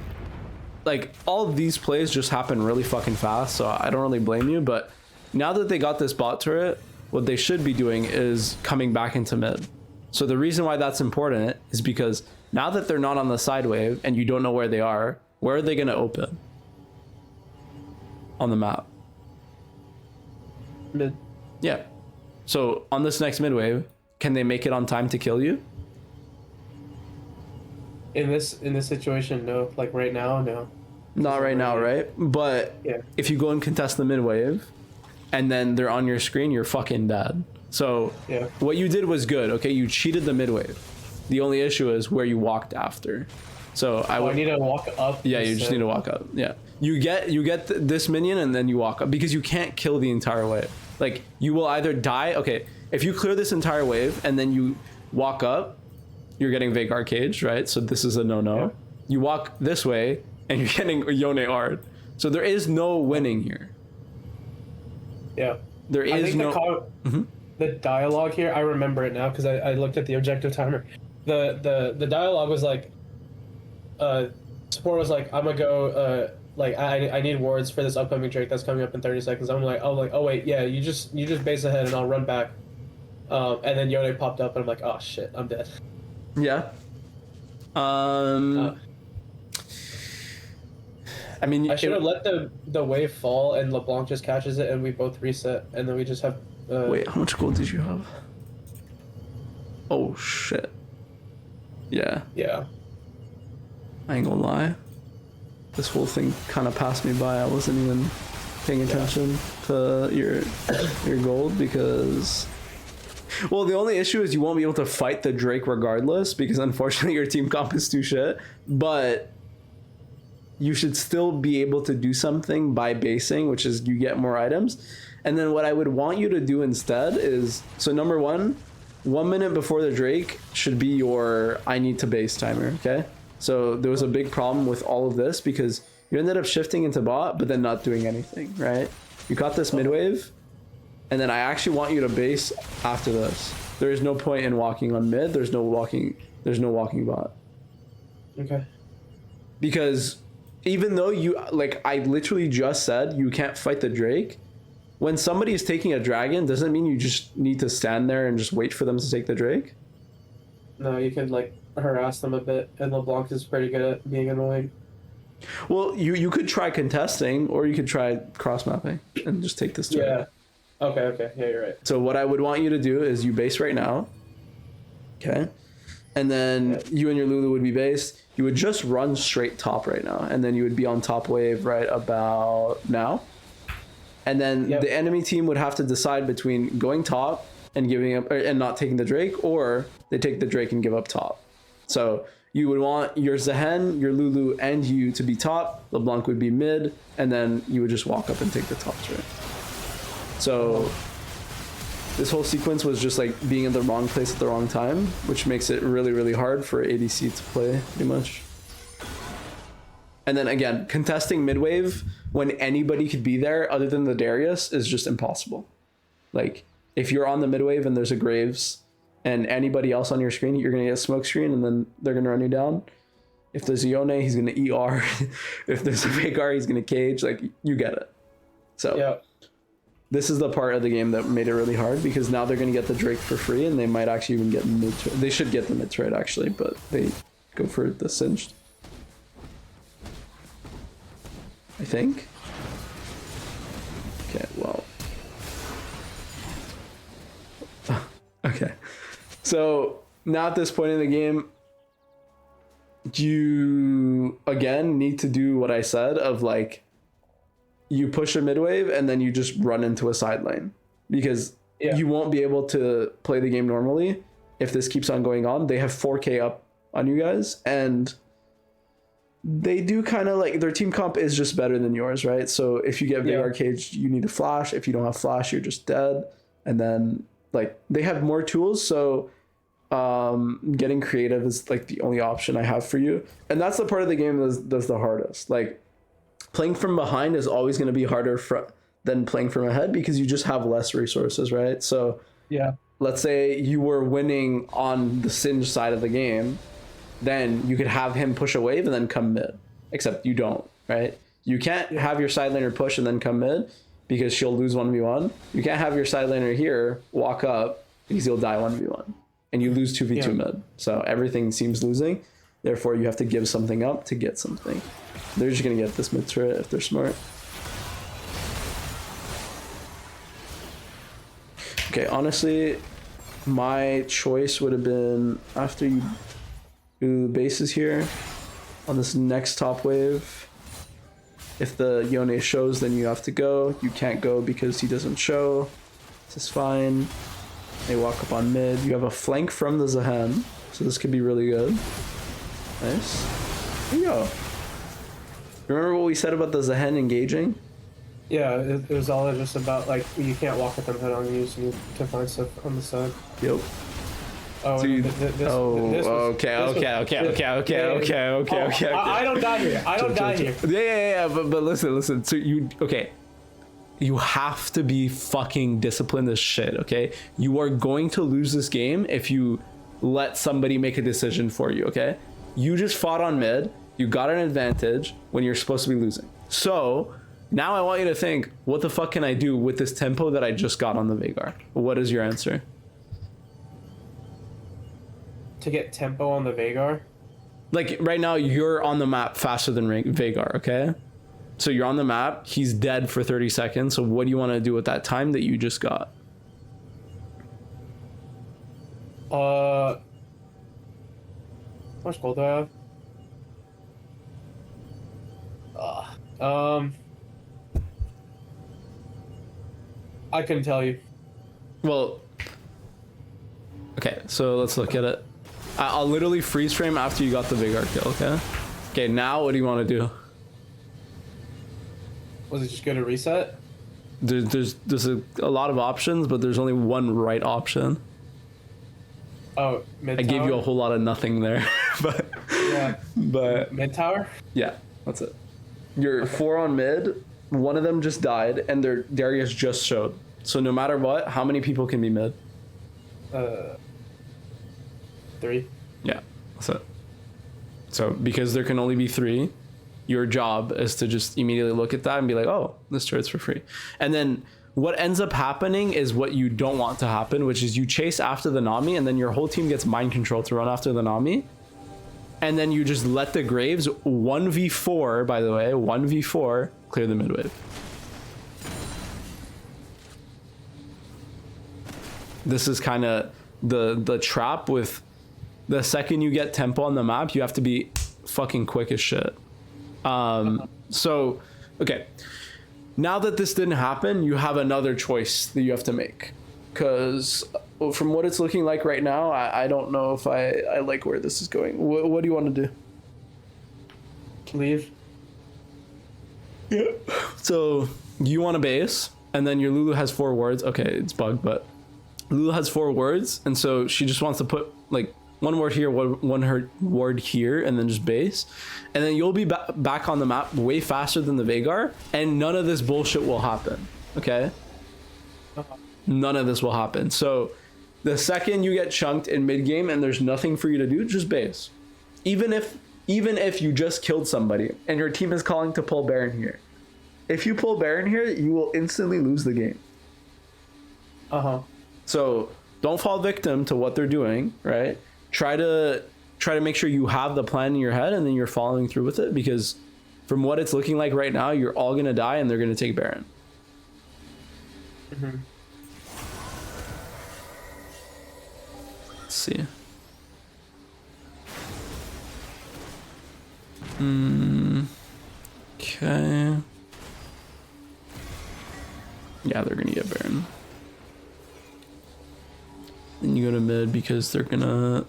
like all of these plays just happen really fucking fast, so I don't really blame you. But now that they got this bot turret, what they should be doing is coming back into mid. So the reason why that's important is because now that they're not on the side wave and you don't know where they are they going to open on the map? Mid. Yeah. So on this next mid wave, can they make it on time to kill you? In this situation, no. Like right now, no. Not right now, right? But if you go and contest the mid wave and then they're on your screen, you're fucking dead. So what you did was good. Okay, you cheated the mid wave. The only issue is where you walked after. So I need to walk up. Yeah, you just need to walk up. Yeah, you get this minion and then you walk up, because you can't kill the entire wave. Like, you will either die. Okay, if you clear this entire wave and then you walk up, you're getting Veigar caged, right? So this is a no-no. Yeah. You walk this way and you're getting Yone Ard. So there is no winning here. Yeah. There is no... The dialogue here, I remember it now because I looked at the objective timer. The dialogue was like, support was like, I'm gonna go, like, I need wards for this upcoming Drake that's coming up in 30 seconds. I'm like, oh wait, yeah, you just base ahead and I'll run back. And then Yone popped up and I'm like, oh shit, I'm dead. Yeah. I mean, I should have let the wave fall and LeBlanc just catches it and we both reset and then we just have. Wait, how much gold did you have? Oh shit. Yeah. Yeah. I ain't gonna lie. This whole thing kind of passed me by. I wasn't even paying attention to your gold because... Well, the only issue is you won't be able to fight the Drake regardless, because unfortunately your team comp is too shit. But you should still be able to do something by basing, which is you get more items. And then what I would want you to do instead is, so number 1 minute before the Drake should be your I need to base timer, okay? So there was a big problem with all of this because you ended up shifting into bot, but then not doing anything, right? You got this mid wave, and then I actually want you to base after this. there is no point in walking on mid. There's no walking bot. Okay. Because even though you, like, I literally just said you can't fight the Drake, when somebody is taking a dragon, doesn't mean you just need to stand there and just wait for them to take the Drake. No, you could like harass them a bit, and LeBlanc is pretty good at being annoying. Well, you could try contesting, or you could try cross mapping and just take this turn. Yeah. Okay. Yeah, you're right. So what I would want you to do is you base right now. Okay. And then you and your Lulu would be based. You would just run straight top right now, and then you would be on top wave right about now. And then the enemy team would have to decide between going top and giving up and not taking the Drake, or they take the Drake and give up top. So you would want your Zehen, your Lulu, and you to be top. LeBlanc would be mid, and then you would just walk up and take the top turret. So this whole sequence was just like being in the wrong place at the wrong time, which makes it really, really hard for ADC to play, pretty much. And then again, contesting mid-wave when anybody could be there other than the Darius is just impossible. Like, if you're on the mid-wave and there's a Graves and anybody else on your screen, you're going to get a smoke screen and then they're going to run you down. If there's a Yone, he's going to ER. If there's a Veigar, he's going to cage. Like, you get it. So this is the part of the game that made it really hard, because now they're going to get the Drake for free, and they might actually even get mid. They should get the mid trade actually, but they go for the singed, I think. Okay, well. Okay. So now at this point in the game, you again need to do what I said of like, you push a mid wave and then you just run into a side lane, because you won't be able to play the game normally if this keeps on going on. They have 4K up on you guys, and they do kind of like, their team comp is just better than yours, right? So if you get Veigar caged, you need to flash. If you don't have flash, you're just dead. And then like they have more tools, so getting creative is like the only option I have for you. And that's the part of the game that's the hardest. Like, playing from behind is always going to be harder than playing from ahead, because you just have less resources, right? So let's say you were winning on the Singe side of the game, then you could have him push a wave and then come mid, except you don't, right? You can't have your side laner push and then come mid, because she'll lose 1v1. You can't have your side laner here walk up, because he'll die 1v1, and you lose 2v2 mid. So everything seems losing. Therefore, you have to give something up to get something. They're just going to get this mid turret if they're smart. Okay, honestly, my choice would have been, after you do the bases here, on this next top wave, if the Yone shows, then you have to go. You can't go because he doesn't show. This is fine. They walk up on mid. You have a flank from the Zehen, so this could be really good. Nice. Here you go. Remember what we said about the Zehen engaging? Yeah, it was all just about like, you can't walk with them head on, you just need to find stuff on the side. Yep. Oh, Dude. Okay. I don't die here. I don't die here. Yeah. But listen. So you have to be fucking disciplined as shit, okay? You are going to lose this game if you let somebody make a decision for you, okay? You just fought on mid. You got an advantage when you're supposed to be losing. So now I want you to think, what the fuck can I do with this tempo that I just got on the Veigar? What is your answer? To get tempo on the Veigar? Like right now, you're on the map faster than Veigar, okay? So you're on the map. He's dead for 30 seconds. So what do you want to do with that time that you just got? How much gold do I have? I couldn't tell you. Well, okay, so let's look at it. I'll literally freeze frame after you got the Veigar kill, okay? Okay, now what do you want to do? Was it just going to reset? There's a lot of options, but there's only one right option. Oh, mid I tower? gave you a whole lot of nothing there, but Mid tower? Yeah, that's it. You're 4 on mid. One of them just died, and their Darius just showed. So no matter what, how many people can be mid? 3. Yeah, that's it. So because there can only be 3, your job is to just immediately look at that and be like, oh, this turret's for free. And then what ends up happening is what you don't want to happen, which is you chase after the Nami and then your whole team gets mind control to run after the Nami. And then you just let the Graves 1v4, by the way, 1v4, clear the mid wave. This is kind of the trap with the second you get tempo on the map, you have to be fucking quick as shit. So, okay. Now that this didn't happen, you have another choice that you have to make. Because from what it's looking like right now, I don't know if I like where this is going. What do you want to do? Leave. Yeah. So you want to base, and then your Lulu has 4 wards. Okay, it's bugged, but Lulu has 4 wards, and so she just wants to put like 1 ward here, one her ward here, and then just base. And then you'll be back on the map way faster than the Veigar, and none of this bullshit will happen. Okay? None of this will happen. So the second you get chunked in mid game and there's nothing for you to do, just base. Even if you just killed somebody and your team is calling to pull Baron here, if you pull Baron here, you will instantly lose the game. So don't fall victim to what they're doing, right? Try to make sure you have the plan in your head and then you're following through with it, because from what it's looking like right now, you're all gonna die and they're gonna take Baron. Let's see. Okay. Yeah, they're gonna get Baron. Then you go to mid because they're gonna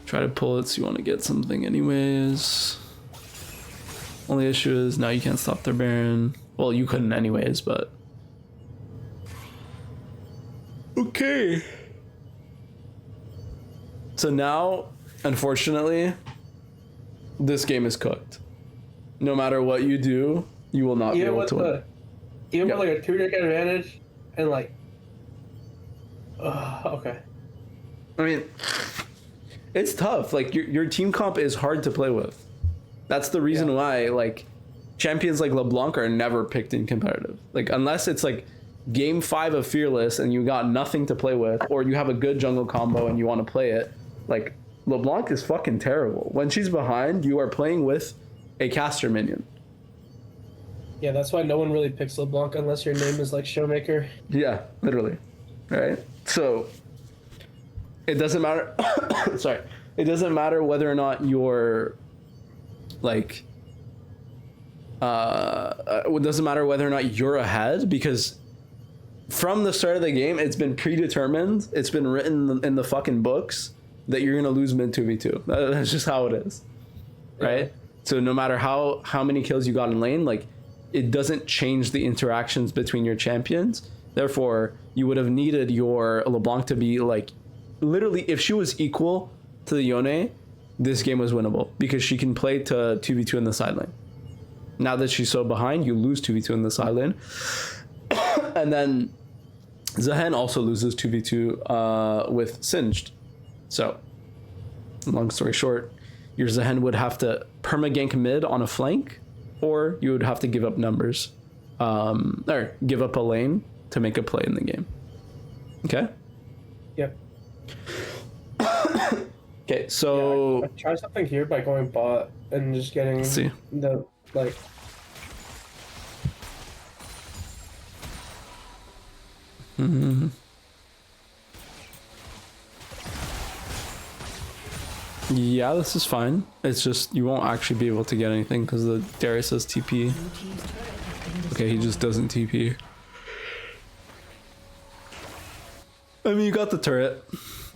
try to pull it, so you want to get something anyways. Only issue is now you can't stop their Baron. Well, you couldn't anyways, but okay. So now, unfortunately, this game is cooked. No matter what you do, you will not be able to win. Even with like a 2-deck advantage and like okay. I mean, it's tough. Like your team comp is hard to play with. That's the reason why like champions like LeBlanc are never picked in competitive. Like unless it's like game 5 of Fearless and you got nothing to play with, or you have a good jungle combo and you want to play it. Like LeBlanc is fucking terrible. When she's behind, you are playing with a caster minion. Yeah, that's why no one really picks LeBlanc unless your name is like Showmaker. Yeah, literally. Right? So it doesn't matter. Sorry. It doesn't matter whether or not you're like it doesn't matter whether or not you're ahead, because from the start of the game it's been predetermined, it's been written in the fucking books that you're gonna lose mid 2v2. That's just how it is. Right? Yeah. So no matter how many kills you got in lane, like it doesn't change the interactions between your champions. Therefore, you would have needed your LeBlanc to be like, literally, if she was equal to the Yone, this game was winnable because she can play to 2v2 in the side lane. Now that she's so behind, you lose 2v2 in the side lane. And then Zehen also loses 2v2 with Singed. So, long story short, your Zehen would have to perma-gank mid on a flank, or you would have to give up numbers, or give up a lane to make a play in the game. Okay? Yep. Okay, so... Yeah, try something here by going bot and just getting the, like... Mm-hmm. Yeah, this is fine. It's just you won't actually be able to get anything because the Darius says TP. Okay, he just doesn't TP. I mean, you got the turret,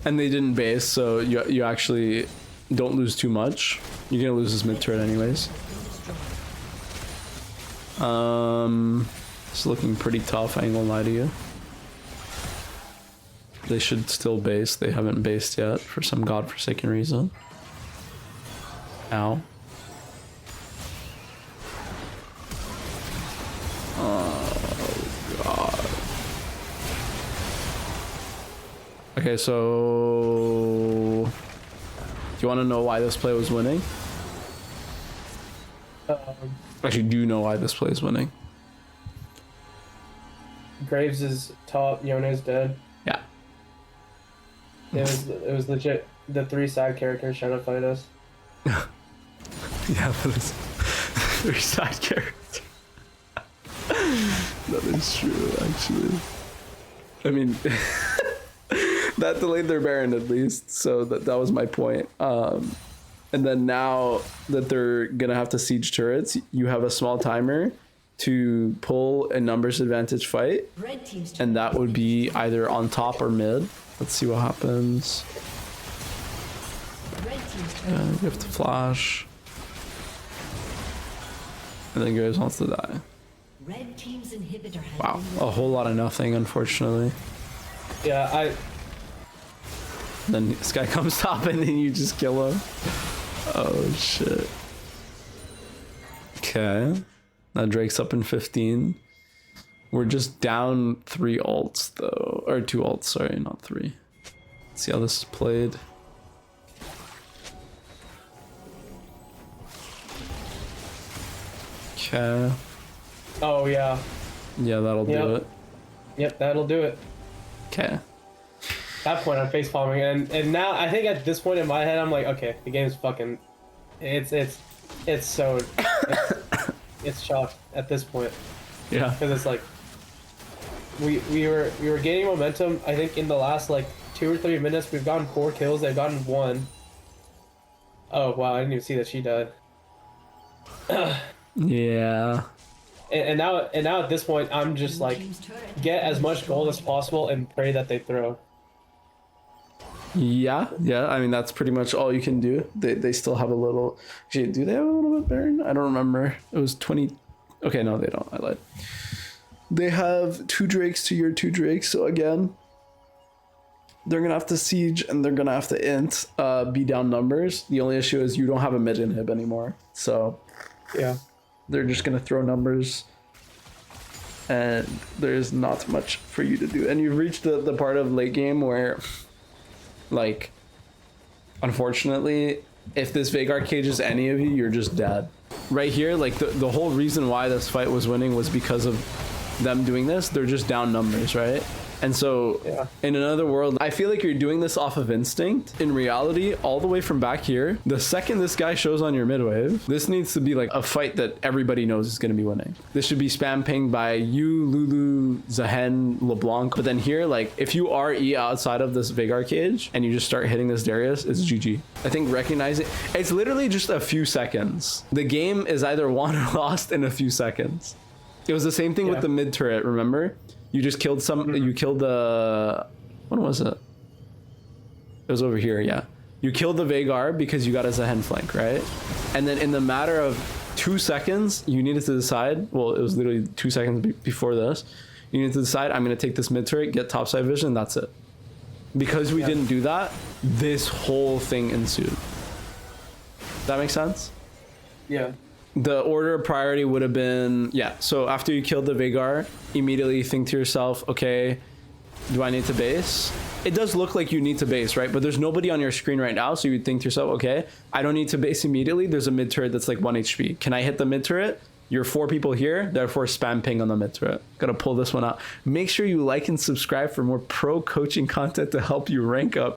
and they didn't base, so you actually don't lose too much. You're gonna lose this mid turret anyways. It's looking pretty tough. I ain't gonna lie to you. They should still base. They haven't based yet for some godforsaken reason. Ow. Oh, God. Okay, so do you want to know why this play was winning? Actually, do you know why this play is winning? Graves is top. Yona's dead. Yeah. It was legit. The 3 side characters trying to fight us. Yeah, that is 3 side characters. That is true, actually. I mean, that delayed their Baron at least, so that was my point. And then now that they're gonna have to siege turrets, you have a small timer to pull a numbers advantage fight, Red team's and that would be either on top or mid. Let's see what happens. red team's Yeah, you have to flash, and then Graves wants to die. red team's inhibitor has Wow, been a whole lot of nothing, unfortunately. Yeah, Then this guy comes top and then you just kill him. Oh shit. Okay. Now Drake's up in 15. We're just down 3 ults though. Or 2 ults, sorry, not 3. Let's see how this is played. Okay. oh yeah. Yeah, that'll Yep. do it. Yep, that'll do it. Okay. That point I'm face palming, and now I think at this point in my head I'm like, okay, the game's fucking, it's so, it's chalk at this point, Yeah. because it's like, we were gaining momentum. I think in the last like 2 or 3 minutes we've gotten 4 kills. They've gotten 1. Oh wow, I didn't even see that she died. Yeah. And now at this point I'm just blue like, team's turret get has as been much gold as destroyed. possible and pray that they throw. Yeah, I mean that's pretty much all you can do. They still have a little. Actually, do they have a little bit Baron? I don't remember. It was 20. Okay, no, they don't. I lied. They have 2 Drakes to your 2 Drakes. So again, they're gonna have to siege and they're gonna have to int be down numbers. The only issue is you don't have a mid inhib anymore. So Yeah. they're just gonna throw numbers, and there's not much for you to do. And you've reached the part of late game where, like, unfortunately, if this Veigar cages any of you, you're just dead. Right here, like the whole reason why this fight was winning was because of them doing this. They're just down numbers, right? And so Yeah. in another world, I feel like you're doing this off of instinct. In reality, all the way from back here, the second this guy shows on your mid wave, this needs to be like a fight that everybody knows is going to be winning. This should be spam pinged by you, Lulu, Zahen, LeBlanc. But then here, like, if you are E outside of this Veigar cage and you just start hitting this Darius, it's GG. I think recognizing it's literally just a few seconds. The game is either won or lost in a few seconds. It was the same thing with Yeah. the mid turret, remember? You just killed you killed the, what was it? It was over here, yeah. You killed the Veigar because you got a Zahen flank, right? And then in the matter of 2 seconds, you needed to decide, well, it was literally 2 seconds before this, you needed to decide, I'm gonna take this mid turret, get topside vision, that's it. Because we didn't do that, this whole thing ensued. That makes sense? Yeah. The order of priority would have been, yeah, so after you killed the Veigar, immediately think to yourself, okay, do I need to base? It does look like you need to base, right? But there's nobody on your screen right now, so you'd think to yourself, okay, I don't need to base immediately. There's a mid turret that's like 1 HP. Can I hit the mid turret? You're 4 people here, therefore spam ping on the mid turret. Gotta pull this one out. Make sure you like and subscribe for more pro coaching content to help you rank up.